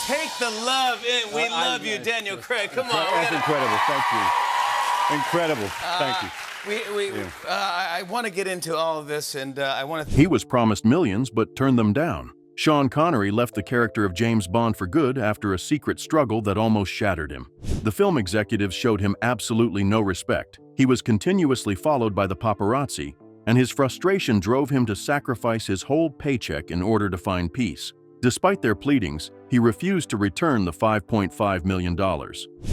Take the love in. We love you, Daniel Craig. Come on. That's incredible. Thank you. Incredible. Thank you. I want to get into all of this, and I want to... He was promised millions, but turned them down. Sean Connery left the character of James Bond for good after a secret struggle that almost shattered him. The film executives showed him absolutely no respect. He was continuously followed by the paparazzi, and his frustration drove him to sacrifice his whole paycheck in order to find peace. Despite their pleadings, he refused to return the $5.5 million.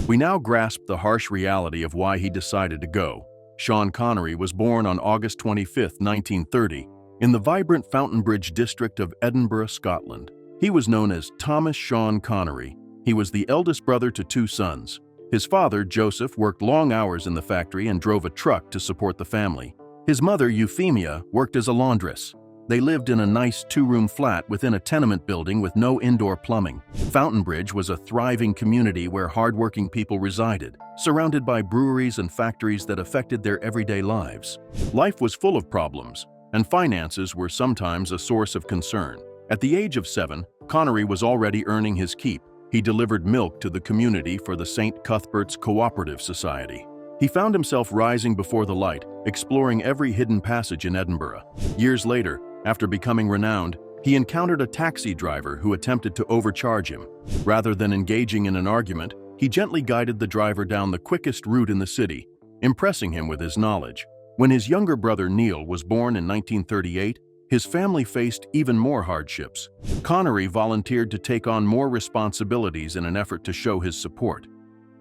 We now grasp the harsh reality of why he decided to go. Sean Connery was born on August 25, 1930, in the vibrant Fountainbridge district of Edinburgh, Scotland. He was known as Thomas Sean Connery. He was the eldest brother to two sons. His father, Joseph, worked long hours in the factory and drove a truck to support the family. His mother, Euphemia, worked as a laundress. They lived in a nice two-room flat within a tenement building with no indoor plumbing. Fountainbridge was a thriving community where hardworking people resided, surrounded by breweries and factories that affected their everyday lives. Life was full of problems, and finances were sometimes a source of concern. At the age of 7, Connery was already earning his keep. He delivered milk to the community for the St. Cuthbert's Cooperative Society. He found himself rising before the light, exploring every hidden passage in Edinburgh. Years later, after becoming renowned, he encountered a taxi driver who attempted to overcharge him. Rather than engaging in an argument, he gently guided the driver down the quickest route in the city, impressing him with his knowledge. When his younger brother Neil was born in 1938, his family faced even more hardships. Connery volunteered to take on more responsibilities in an effort to show his support.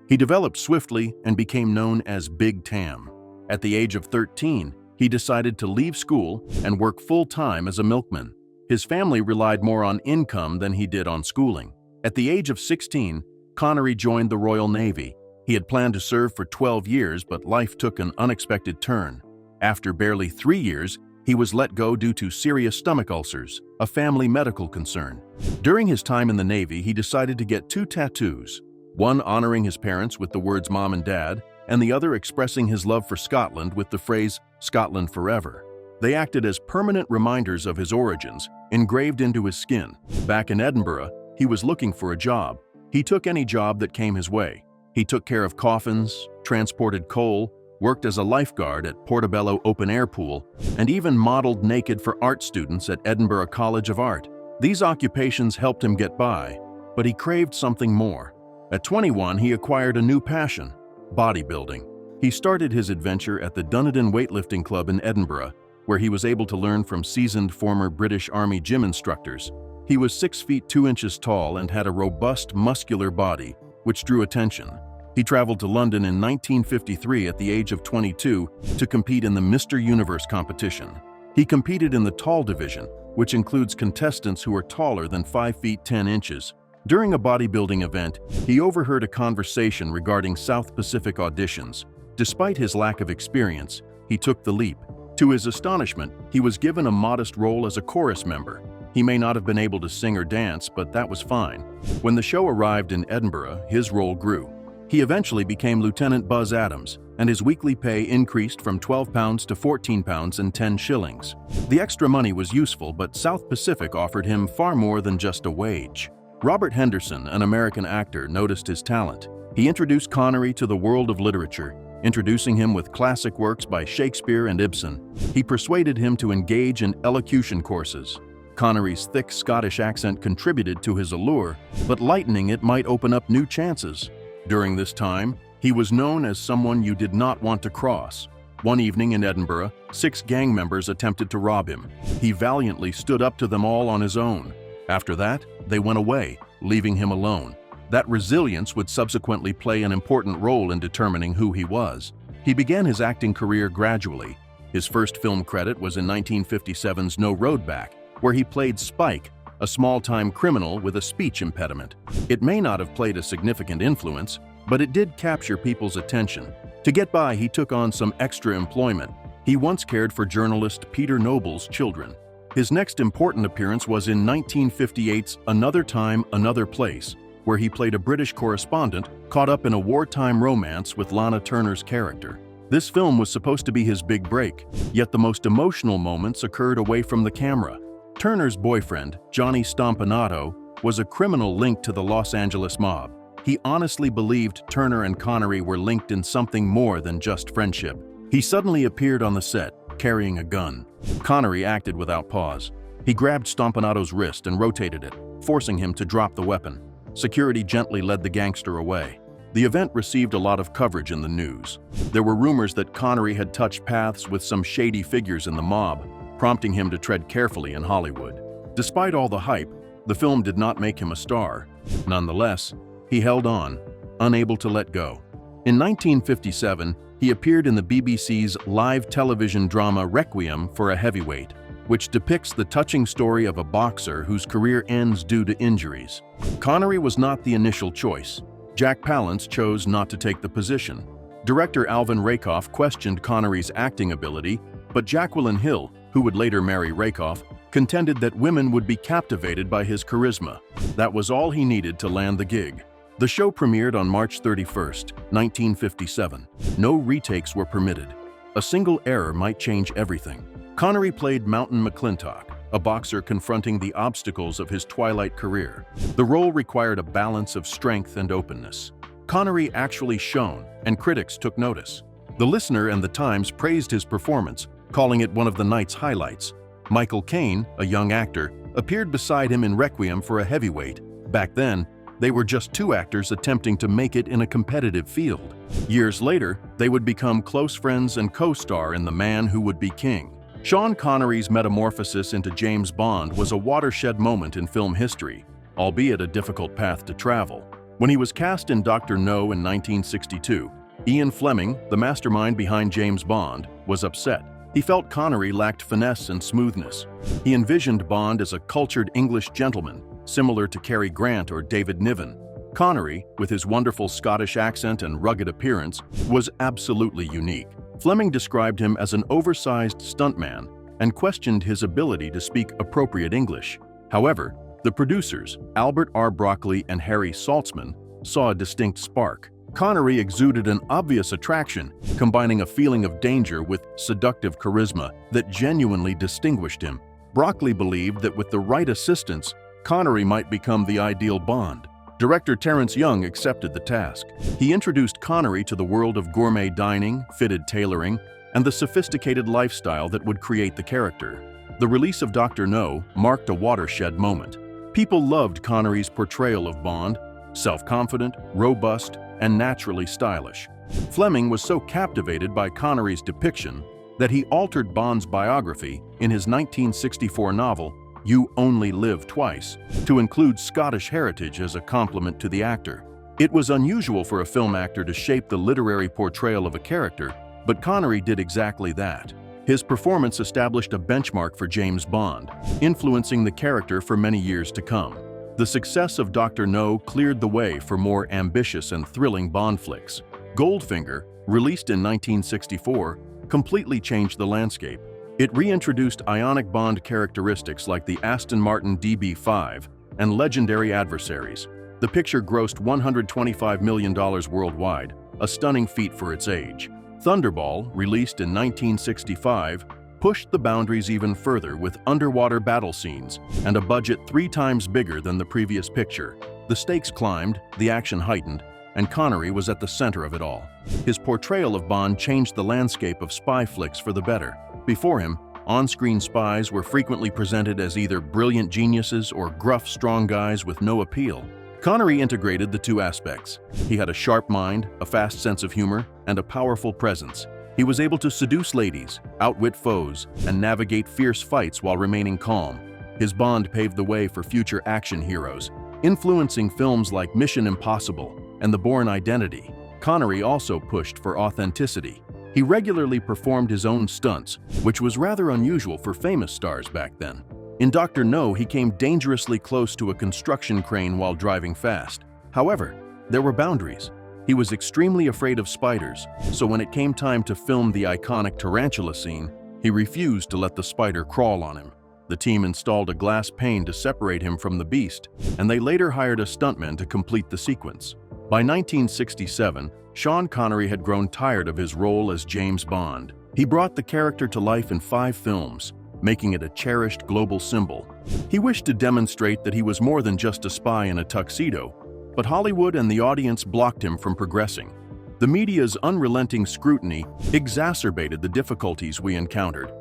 He developed swiftly and became known as Big Tam. At the age of 13, he decided to leave school and work full-time as a milkman. His family relied more on income than he did on schooling. At the age of 16, Connery joined the Royal Navy. He had planned to serve for 12 years, but life took an unexpected turn. After barely 3 years, he was let go due to serious stomach ulcers, a family medical concern. During his time in the Navy, he decided to get 2 tattoos, one honoring his parents with the words Mom and Dad, and the other expressing his love for Scotland with the phrase Scotland Forever. They acted as permanent reminders of his origins, engraved into his skin. Back in Edinburgh, he was looking for a job. He took any job that came his way. He took care of coffins, transported coal, worked as a lifeguard at Portobello Open Air Pool, and even modeled naked for art students at Edinburgh College of Art. These occupations helped him get by, but he craved something more. At 21, he acquired a new passion: bodybuilding. He started his adventure at the Dunedin Weightlifting Club in Edinburgh, where he was able to learn from seasoned former British Army gym instructors. He was 6 feet 2 inches tall and had a robust, muscular body, which drew attention. He traveled to London in 1953 at the age of 22 to compete in the Mr. Universe competition. He competed in the tall division, which includes contestants who are taller than 5 feet 10 inches. During a bodybuilding event, he overheard a conversation regarding South Pacific auditions. Despite his lack of experience, he took the leap. To his astonishment, he was given a modest role as a chorus member. He may not have been able to sing or dance, but that was fine. When the show arrived in Edinburgh, his role grew. He eventually became Lieutenant Buzz Adams, and his weekly pay increased from £12 to £14 and 10 shillings. The extra money was useful, but South Pacific offered him far more than just a wage. Robert Henderson, an American actor, noticed his talent. He introduced Connery to the world of literature, introducing him with classic works by Shakespeare and Ibsen. He persuaded him to engage in elocution courses. Connery's thick Scottish accent contributed to his allure, but lightening it might open up new chances. During this time, he was known as someone you did not want to cross. One evening in Edinburgh, 6 gang members attempted to rob him. He valiantly stood up to them all on his own. After that, they went away, leaving him alone. That resilience would subsequently play an important role in determining who he was. He began his acting career gradually. His first film credit was in 1957's No Road Back, where he played Spike, a small-time criminal with a speech impediment. It may not have played a significant influence, but it did capture people's attention. To get by, he took on some extra employment. He once cared for journalist Peter Noble's children. His next important appearance was in 1958's Another Time, Another Place, where he played a British correspondent caught up in a wartime romance with Lana Turner's character. This film was supposed to be his big break, yet the most emotional moments occurred away from the camera. Turner's boyfriend, Johnny Stompanato, was a criminal linked to the Los Angeles mob. He honestly believed Turner and Connery were linked in something more than just friendship. He suddenly appeared on the set, carrying a gun. Connery acted without pause. He grabbed Stompanato's wrist and rotated it, forcing him to drop the weapon. Security gently led the gangster away. The event received a lot of coverage in the news. There were rumors that Connery had touched paths with some shady figures in the mob, prompting him to tread carefully in Hollywood. Despite all the hype, the film did not make him a star. Nonetheless, he held on, unable to let go. In 1957, he appeared in the BBC's live television drama Requiem for a Heavyweight, which depicts the touching story of a boxer whose career ends due to injuries. Connery was not the initial choice. Jack Palance chose not to take the position. Director Alvin Rakoff questioned Connery's acting ability, but Jacqueline Hill, who would later marry Rakoff, contended that women would be captivated by his charisma. That was all he needed to land the gig. The show premiered on March 31, 1957. No retakes were permitted. A single error might change everything. Connery played Mountain McClintock, a boxer confronting the obstacles of his twilight career. The role required a balance of strength and openness. Connery actually shone, and critics took notice. The Listener and The Times praised his performance, calling it one of the night's highlights. Michael Caine, a young actor, appeared beside him in Requiem for a Heavyweight. Back then, they were just two actors attempting to make it in a competitive field. Years later, they would become close friends and co-star in The Man Who Would Be King. Sean Connery's metamorphosis into James Bond was a watershed moment in film history, albeit a difficult path to travel. When he was cast in Dr. No in 1962, Ian Fleming, the mastermind behind James Bond, was upset. He felt Connery lacked finesse and smoothness. He envisioned Bond as a cultured English gentleman, similar to Cary Grant or David Niven. Connery, with his wonderful Scottish accent and rugged appearance, was absolutely unique. Fleming described him as an oversized stuntman and questioned his ability to speak appropriate English. However, the producers, Albert R. Broccoli and Harry Saltzman, saw a distinct spark. Connery exuded an obvious attraction, combining a feeling of danger with seductive charisma that genuinely distinguished him. Broccoli believed that with the right assistance, Connery might become the ideal Bond. Director Terence Young accepted the task. He introduced Connery to the world of gourmet dining, fitted tailoring, and the sophisticated lifestyle that would create the character. The release of Dr. No marked a watershed moment. People loved Connery's portrayal of Bond, self-confident, robust, and naturally stylish. Fleming was so captivated by Connery's depiction that he altered Bond's biography in his 1964 novel, You Only Live Twice, to include Scottish heritage as a compliment to the actor. It was unusual for a film actor to shape the literary portrayal of a character, but Connery did exactly that. His performance established a benchmark for James Bond, influencing the character for many years to come. The success of Dr. No cleared the way for more ambitious and thrilling Bond flicks. Goldfinger, released in 1964, completely changed the landscape. It reintroduced iconic Bond characteristics like the Aston Martin DB5 and legendary adversaries. The picture grossed $125 million worldwide, a stunning feat for its age. Thunderball, released in 1965, pushed the boundaries even further with underwater battle scenes and a budget 3 times bigger than the previous picture. The stakes climbed, the action heightened, and Connery was at the center of it all. His portrayal of Bond changed the landscape of spy flicks for the better. Before him, on-screen spies were frequently presented as either brilliant geniuses or gruff, strong guys with no appeal. Connery integrated the two aspects. He had a sharp mind, a fast sense of humor, and a powerful presence. He was able to seduce ladies, outwit foes, and navigate fierce fights while remaining calm. His Bond paved the way for future action heroes, influencing films like Mission Impossible and The Bourne Identity. Connery also pushed for authenticity. He regularly performed his own stunts, which was rather unusual for famous stars back then. In Dr. No, he came dangerously close to a construction crane while driving fast. However, there were boundaries. He was extremely afraid of spiders, so when it came time to film the iconic tarantula scene, he refused to let the spider crawl on him. The team installed a glass pane to separate him from the beast, and they later hired a stuntman to complete the sequence. By 1967, Sean Connery had grown tired of his role as James Bond. He brought the character to life in 5 films, making it a cherished global symbol. He wished to demonstrate that he was more than just a spy in a tuxedo, but Hollywood and the audience blocked him from progressing. The media's unrelenting scrutiny exacerbated the difficulties we encountered.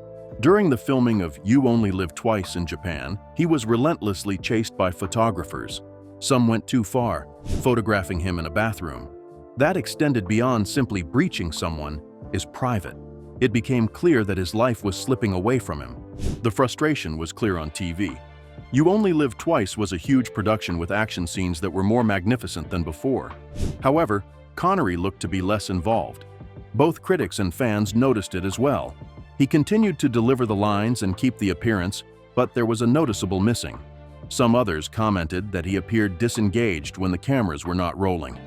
During the filming of You Only Live Twice in Japan, he was relentlessly chased by photographers. Some went too far, photographing him in a bathroom. That extended beyond simply breaching someone is private. It became clear that his life was slipping away from him. The frustration was clear on TV. You Only Live Twice was a huge production with action scenes that were more magnificent than before. However, Connery looked to be less involved. Both critics and fans noticed it as well. He continued to deliver the lines and keep the appearance, but there was a noticeable missing. Some others commented that he appeared disengaged when the cameras were not rolling.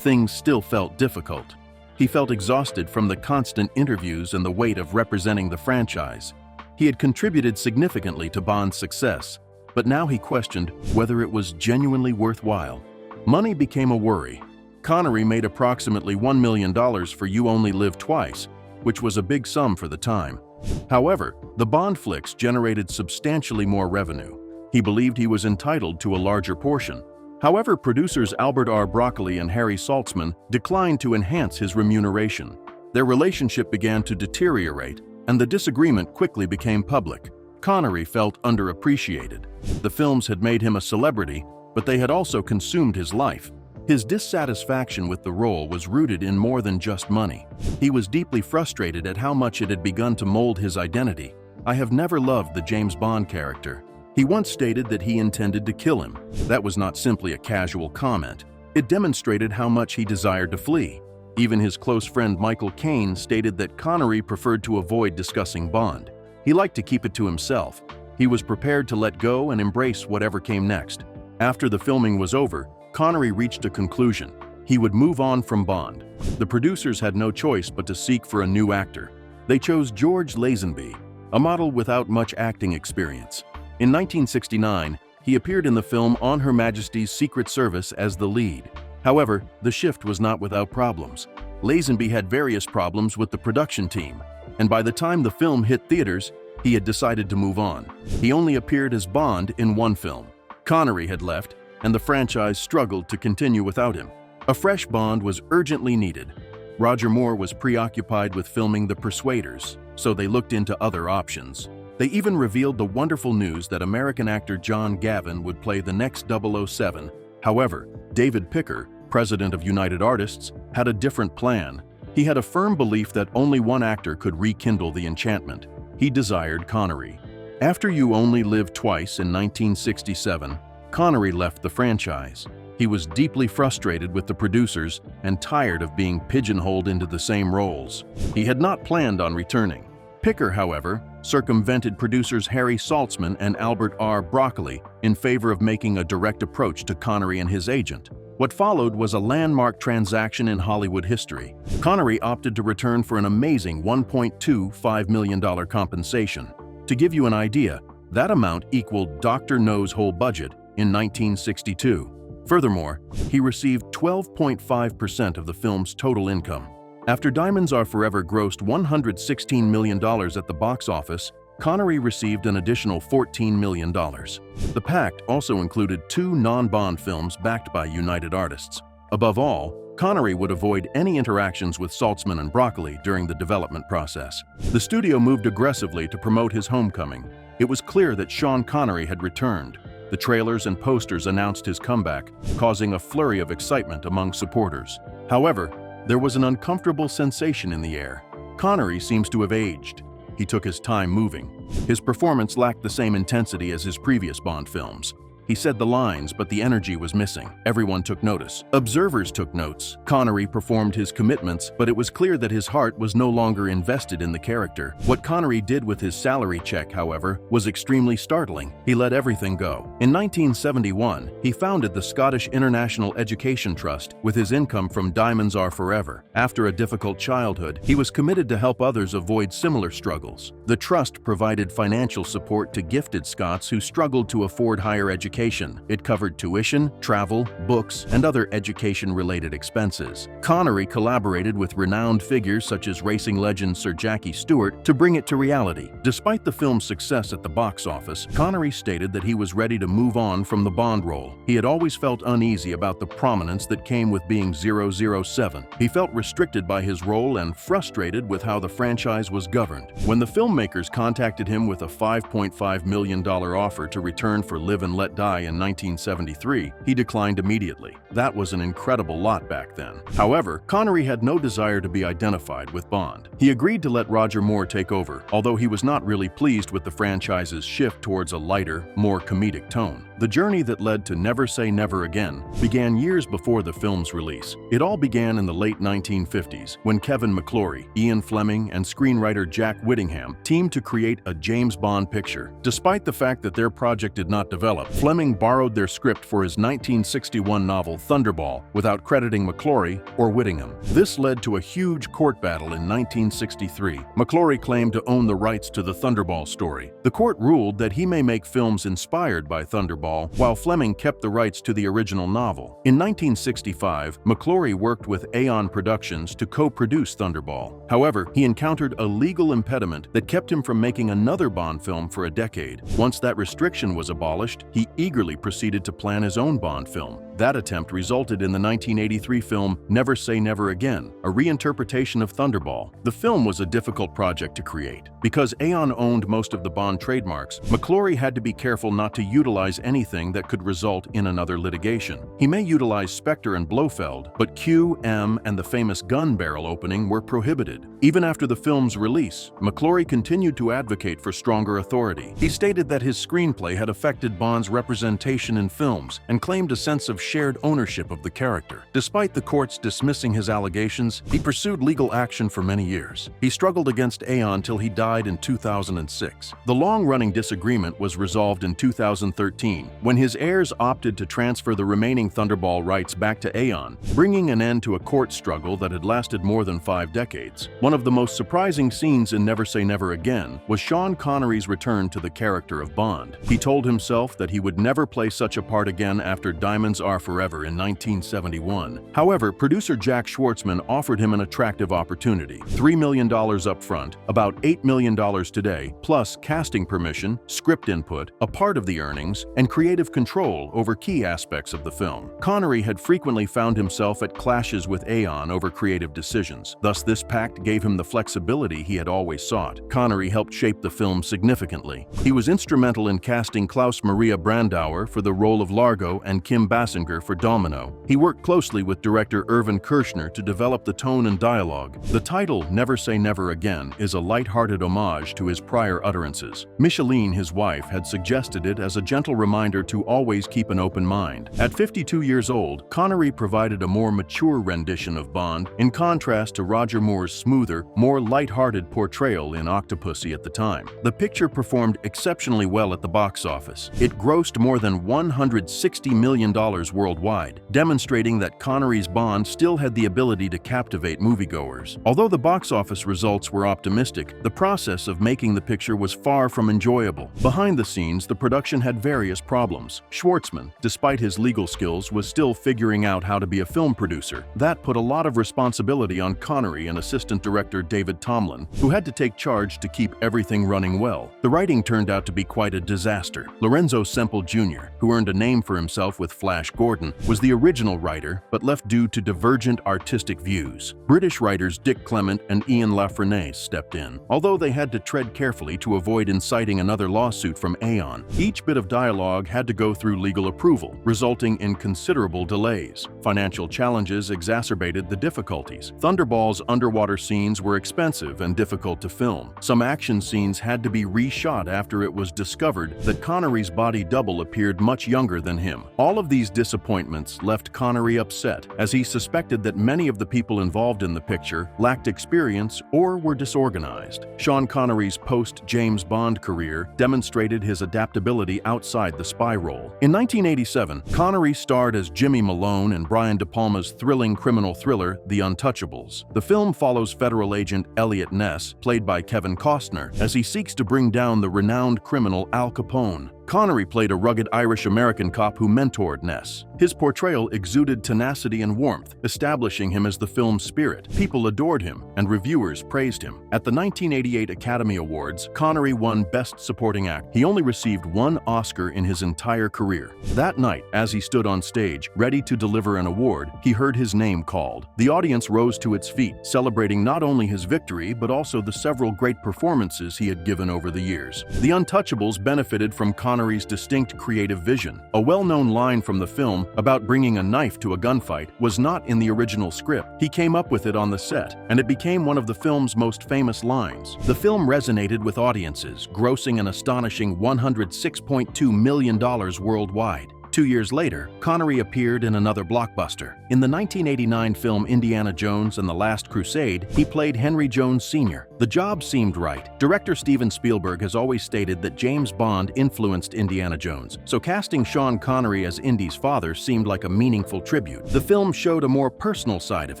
Things still felt difficult. He felt exhausted from the constant interviews and the weight of representing the franchise. He had contributed significantly to Bond's success, but now he questioned whether it was genuinely worthwhile. Money became a worry. Connery made approximately $1 million for You Only Live Twice, which was a big sum for the time. However, the Bond flicks generated substantially more revenue. He believed he was entitled to a larger portion. However, producers Albert R. Broccoli and Harry Saltzman declined to enhance his remuneration. Their relationship began to deteriorate, and the disagreement quickly became public. Connery felt underappreciated. The films had made him a celebrity, but they had also consumed his life. His dissatisfaction with the role was rooted in more than just money. He was deeply frustrated at how much it had begun to mold his identity. "I have never loved the James Bond character." He once stated that he intended to kill him. That was not simply a casual comment. It demonstrated how much he desired to flee. Even his close friend Michael Caine stated that Connery preferred to avoid discussing Bond. He liked to keep it to himself. He was prepared to let go and embrace whatever came next. After the filming was over, Connery reached a conclusion. He would move on from Bond. The producers had no choice but to seek for a new actor. They chose George Lazenby, a model without much acting experience. In 1969, he appeared in the film On Her Majesty's Secret Service as the lead. However, the shift was not without problems. Lazenby had various problems with the production team, and by the time the film hit theaters, he had decided to move on. He only appeared as Bond in one film. Connery had left, and the franchise struggled to continue without him. A fresh Bond was urgently needed. Roger Moore was preoccupied with filming The Persuaders, so they looked into other options. They even revealed the wonderful news that American actor John Gavin would play the next 007. However, David Picker, president of United Artists, had a different plan. He had a firm belief that only one actor could rekindle the enchantment. He desired Connery. After You Only Live Twice in 1967, Connery left the franchise. He was deeply frustrated with the producers and tired of being pigeonholed into the same roles. He had not planned on returning. Picker, however, circumvented producers Harry Saltzman and Albert R. Broccoli in favor of making a direct approach to Connery and his agent. What followed was a landmark transaction in Hollywood history. Connery opted to return for an amazing $1.25 million compensation. To give you an idea, that amount equaled Dr. No's whole budget in 1962. Furthermore, he received 12.5% of the film's total income. After Diamonds Are Forever grossed $116 million at the box office, Connery received an additional $14 million. The pact also included 2 non-Bond films backed by United Artists. Above all, Connery would avoid any interactions with Saltzman and Broccoli during the development process. The studio moved aggressively to promote his homecoming. It was clear that Sean Connery had returned. The trailers and posters announced his comeback, causing a flurry of excitement among supporters. However, there was an uncomfortable sensation in the air. Connery seems to have aged. He took his time moving. His performance lacked the same intensity as his previous Bond films. He said the lines, but the energy was missing. Everyone took notice. Observers took notes. Connery performed his commitments, but it was clear that his heart was no longer invested in the character. What Connery did with his salary check, however, was extremely startling. He let everything go. In 1971, he founded the Scottish International Education Trust with his income from Diamonds Are Forever. After a difficult childhood, he was committed to help others avoid similar struggles. The trust provided financial support to gifted Scots who struggled to afford higher education. education. It covered tuition, travel, books, and other education-related expenses. Connery collaborated with renowned figures such as racing legend Sir Jackie Stewart to bring it to reality. Despite the film's success at the box office, Connery stated that he was ready to move on from the Bond role. He had always felt uneasy about the prominence that came with being 007. He felt restricted by his role and frustrated with how the franchise was governed. When the filmmakers contacted him with a $5.5 million offer to return for Live and Let Die in 1973, he declined immediately. That was an incredible lot back then. However, Connery had no desire to be identified with Bond. He agreed to let Roger Moore take over, although he was not really pleased with the franchise's shift towards a lighter, more comedic tone. The journey that led to Never Say Never Again began years before the film's release. It all began in the late 1950s when Kevin McClory, Ian Fleming, and screenwriter Jack Whittingham teamed to create a James Bond picture. Despite the fact that their project did not develop, Fleming borrowed their script for his 1961 novel Thunderball without crediting McClory or Whittingham. This led to a huge court battle in 1963. McClory claimed to own the rights to the Thunderball story. The court ruled that he may make films inspired by Thunderball, while Fleming kept the rights to the original novel. In 1965, McClory worked with Aeon Productions to co-produce Thunderball. However, he encountered a legal impediment that kept him from making another Bond film for a decade. Once that restriction was abolished, he eagerly proceeded to plan his own Bond film. That attempt resulted in the 1983 film Never Say Never Again, a reinterpretation of Thunderball. The film was a difficult project to create. Because Aeon owned most of the Bond trademarks, McClory had to be careful not to utilize anything that could result in another litigation. He may utilize Spectre and Blofeld, but Q, M, and the famous gun barrel opening were prohibited. Even after the film's release, McClory continued to advocate for stronger authority. He stated that his screenplay had affected Bond's representation in films and claimed a sense of shared ownership of the character. Despite the courts dismissing his allegations, he pursued legal action for many years. He struggled against Aeon till he died in 2006. The long-running disagreement was resolved in 2013 when his heirs opted to transfer the remaining Thunderball rights back to Aeon, bringing an end to a court struggle that had lasted more than 5 decades. One of the most surprising scenes in Never Say Never Again was Sean Connery's return to the character of Bond. He told himself that he would never play such a part again after Diamonds Are Forever in 1971. However, producer Jack Schwartzman offered him an attractive opportunity: $3 million up front, about $8 million today, plus casting permission, script input, a part of the earnings, and creative control over key aspects of the film. Connery had frequently found himself at clashes with Aeon over creative decisions. Thus, this pact gave him the flexibility he had always sought. Connery helped shape the film significantly. He was instrumental in casting Klaus Maria Brandauer for the role of Largo and Kim Basinger for Domino. He worked closely with director Irvin Kershner to develop the tone and dialogue. The title, Never Say Never Again, is a light-hearted homage to his prior utterances. Micheline, his wife, had suggested it as a gentle reminder to always keep an open mind. At 52 years old, Connery provided a more mature rendition of Bond, in contrast to Roger Moore's smoother, more light-hearted portrayal in Octopussy at the time. The picture performed exceptionally well at the box office. It grossed more than $160 million worldwide, demonstrating that Connery's Bond still had the ability to captivate moviegoers. Although the box office results were optimistic, the process of making the picture was far from enjoyable. Behind the scenes, the production had various problems. Schwartzman, despite his legal skills, was still figuring out how to be a film producer. That put a lot of responsibility on Connery and assistant director David Tomlin, who had to take charge to keep everything running well. The writing turned out to be quite a disaster. Lorenzo Semple Jr., who earned a name for himself with Flash Gordon, was the original writer, but left due to divergent artistic views. British writers Dick Clement and Ian Lafreniere stepped in, although they had to tread carefully to avoid inciting another lawsuit from Aeon. Each bit of dialogue had to go through legal approval, resulting in considerable delays. Financial challenges exacerbated the difficulties. Thunderball's underwater scenes were expensive and difficult to film. Some action scenes had to be reshot after it was discovered that Connery's body double appeared much younger than him. All of these disappointments left Connery upset, as he suspected that many of the people involved in the picture lacked experience or were disorganized. Sean Connery's post-James Bond career demonstrated his adaptability outside the spy role. In 1987, Connery starred as Jimmy Malone in Brian De Palma's thrilling criminal thriller, The Untouchables. The film follows federal agent Elliot Ness, played by Kevin Costner, as he seeks to bring down the renowned criminal Al Capone. Connery played a rugged Irish-American cop who mentored Ness. His portrayal exuded tenacity and warmth, establishing him as the film's spirit. People adored him, and reviewers praised him. At the 1988 Academy Awards, Connery won Best Supporting Actor. He only received one Oscar in his entire career. That night, as he stood on stage, ready to deliver an award, he heard his name called. The audience rose to its feet, celebrating not only his victory, but also the several great performances he had given over the years. The Untouchables benefited from Connery's distinct creative vision. A well-known line from the film about bringing a knife to a gunfight was not in the original script. He came up with it on the set, and it became one of the film's most famous lines. The film resonated with audiences, grossing an astonishing $106.2 million worldwide. 2 years later, Connery appeared in another blockbuster. In the 1989 film Indiana Jones and the Last Crusade, he played Henry Jones Sr. The job seemed right. Director Steven Spielberg has always stated that James Bond influenced Indiana Jones, so casting Sean Connery as Indy's father seemed like a meaningful tribute. The film showed a more personal side of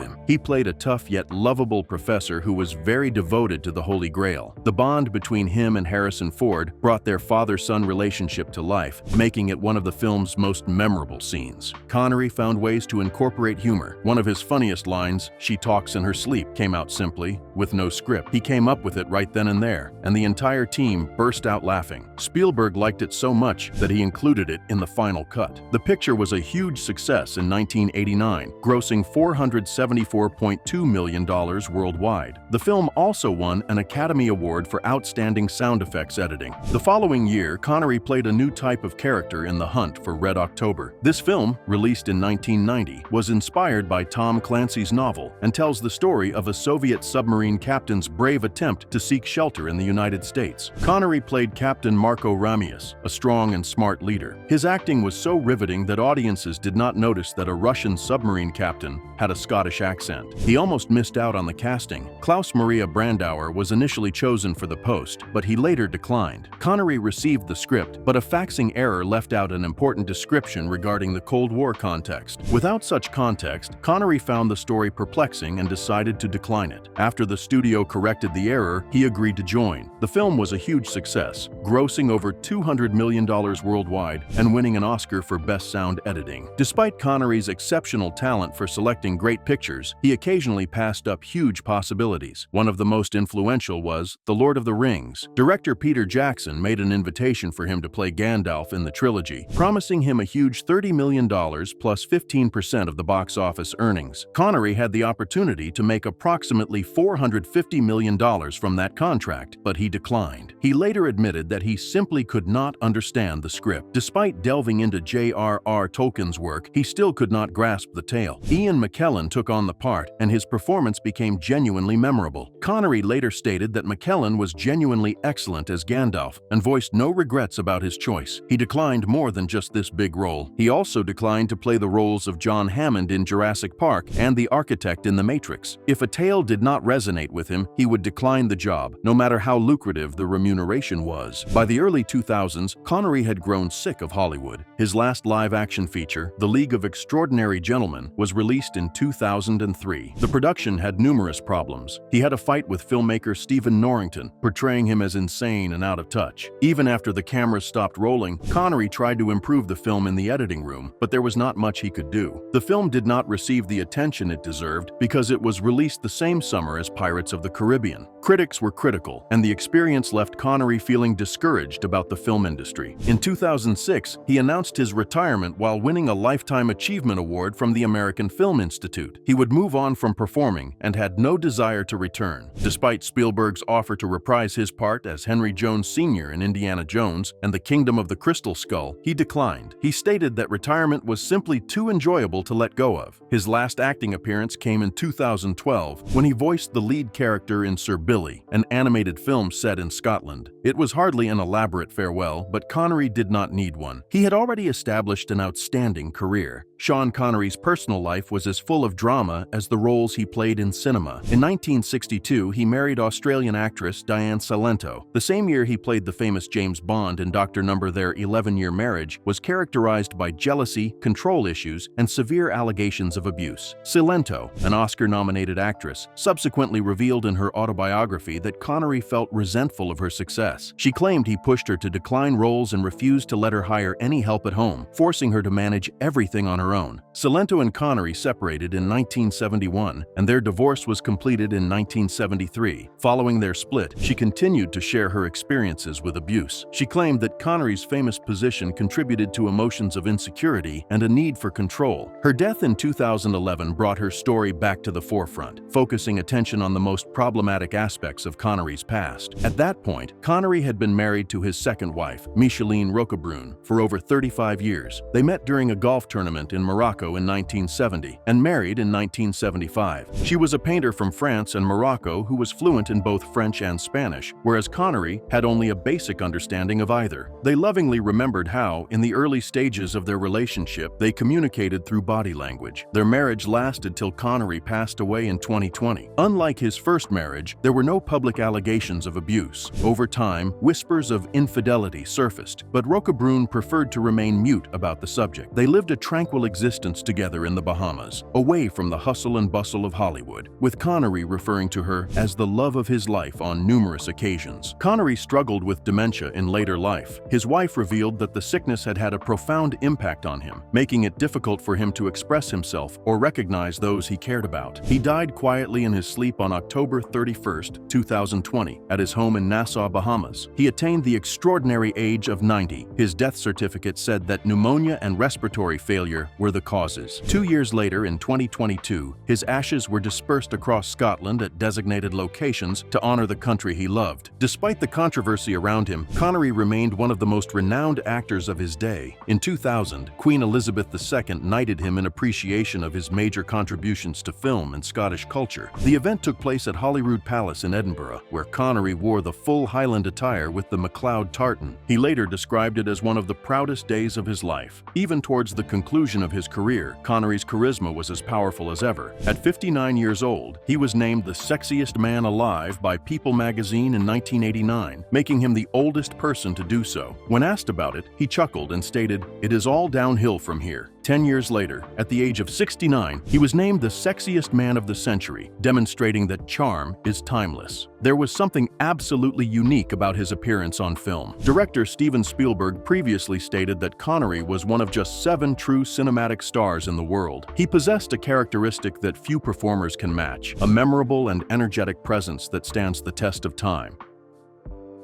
him. He played a tough yet lovable professor who was very devoted to the Holy Grail. The bond between him and Harrison Ford brought their father-son relationship to life, making it one of the film's most memorable scenes. Connery found ways to incorporate humor. One of his funniest lines, "She talks in her sleep," came out simply, with no script. He came up with it right then and there, and the entire team burst out laughing. Spielberg liked it so much that he included it in the final cut. The picture was a huge success in 1989, grossing $474.2 million worldwide. The film also won an Academy Award for Outstanding Sound Effects Editing. The following year, Connery played a new type of character in The Hunt for Red October. This film, released in 1990, was inspired by Tom Clancy's novel and tells the story of a Soviet submarine captain's brave attempt to seek shelter in the United States. Connery played Captain Marco Ramius, a strong and smart leader. His acting was so riveting that audiences did not notice that a Russian submarine captain had a Scottish accent. He almost missed out on the casting. Klaus Maria Brandauer was initially chosen for the post, but he later declined. Connery received the script, but a faxing error left out an important description regarding the Cold War context. Without such context, Connery found the story perplexing and decided to decline it. After the studio corrected the error, he agreed to join. The film was a huge success, grossing over $200 million worldwide and winning an Oscar for Best Sound Editing. Despite Connery's exceptional talent for selecting great pictures, he occasionally passed up huge possibilities. One of the most influential was The Lord of the Rings. Director Peter Jackson made an invitation for him to play Gandalf in the trilogy, promising him a huge $30 million plus 15% of the box office earnings. Connery had the opportunity to make approximately $450 million from that contract, but he declined. He later admitted that he simply could not understand the script. Despite delving into J.R.R. Tolkien's work, he still could not grasp the tale. Ian McKellen took on the part, and his performance became genuinely memorable. Connery later stated that McKellen was genuinely excellent as Gandalf and voiced no regrets about his choice. He declined more than just this big role. He also declined to play the roles of John Hammond in Jurassic Park and the architect in The Matrix. If a tale did not resonate with him, he would decline the job, no matter how lucrative the remuneration was. By the early 2000s, Connery had grown sick of Hollywood. His last live-action feature, The League of Extraordinary Gentlemen, was released in 2003. The production had numerous problems. He had a fight with filmmaker Stephen Norrington, portraying him as insane and out of touch. Even after the cameras stopped rolling, Connery tried to improve the film in the editing room, but there was not much he could do. The film did not receive the attention it deserved because it was released the same summer as Pirates of the Caribbean. Critics were critical, and the experience left Connery feeling discouraged about the film industry. In 2006, he announced his retirement while winning a Lifetime Achievement Award from the American Film Institute. He would move on from performing and had no desire to return. Despite Spielberg's offer to reprise his part as Henry Jones Sr. in Indiana Jones and the Kingdom of the Crystal Skull, he declined. He stated that retirement was simply too enjoyable to let go of. His last acting appearance came in 2012 when he voiced the lead character in Sir Billy, an animated film set in Scotland. It was hardly an elaborate farewell, but Connery did not need one. He had already established an outstanding career. Sean Connery's personal life was as full of drama as the roles he played in cinema. In 1962, he married Australian actress Diane Salento. The same year he played the famous James Bond in Dr. No. Their 11-year marriage was characterized by jealousy, control issues, and severe allegations of abuse. Salento, an Oscar-nominated actress, subsequently revealed in her autobiography that Connery felt resentful of her success. She claimed he pushed her to decline roles and refused to let her hire any help at home, forcing her to manage everything on her own. Salento and Connery separated in 1971, and their divorce was completed in 1973. Following their split, she continued to share her experiences with abuse. She claimed that Connery's famous position contributed to emotions of insecurity and a need for control. Her death in 2011 brought her story back to the forefront, focusing attention on the most problematic aspects of Connery's past. At that point, Connery had been married to his second wife, Micheline Roquebrune, for over 35 years. They met during a golf tournament in Morocco in 1970 and married in 1975. She was a painter from France and Morocco who was fluent in both French and Spanish, whereas Connery had only a basic understanding of either. They lovingly remembered how, in the early stages of their relationship, they communicated through body language. Their marriage lasted till Connery passed away in 2020. Unlike his first marriage, there were no public allegations of abuse. Over time, whispers of infidelity surfaced, but Roquebrune preferred to remain mute about the subject. They lived a tranquil existence together in the Bahamas, away from the hustle and bustle of Hollywood, with Connery referring to her as the love of his life on numerous occasions. Connery struggled with dementia in later life. His wife revealed that the sickness had had a profound impact on him, making it difficult for him to express himself or recognize those he cared about. He died quietly in his sleep on October 31, 2020, at his home in Nassau, Bahamas. He attained the extraordinary age of 90. His death certificate said that pneumonia and respiratory failure were the causes. 2 years later, in 2022, his ashes were dispersed across Scotland at designated locations to honor the country he loved. Despite the controversy around him, Connery remained one of the most renowned actors of his day. In 2000, Queen Elizabeth II knighted him in appreciation of his major contributions to film and Scottish culture. The event took place at Holyrood Palace in Edinburgh, where Connery wore the full Highland attire with the MacLeod tartan. He later described it as one of the proudest days of his life. Even towards the conclusion of his career, Connery's charisma was as powerful as ever. At 59 years old, he was named the sexiest man alive by People magazine in 1989, making him the oldest person to do so. When asked about it, he chuckled and stated, "It is all downhill from here." 10 years later, at the age of 69, he was named the sexiest man of the century, demonstrating that charm is timeless. There was something absolutely unique about his appearance on film. Director Steven Spielberg previously stated that Connery was one of just 7 true cinematic stars in the world. He possessed a characteristic that few performers can match, a memorable and energetic presence that stands the test of time.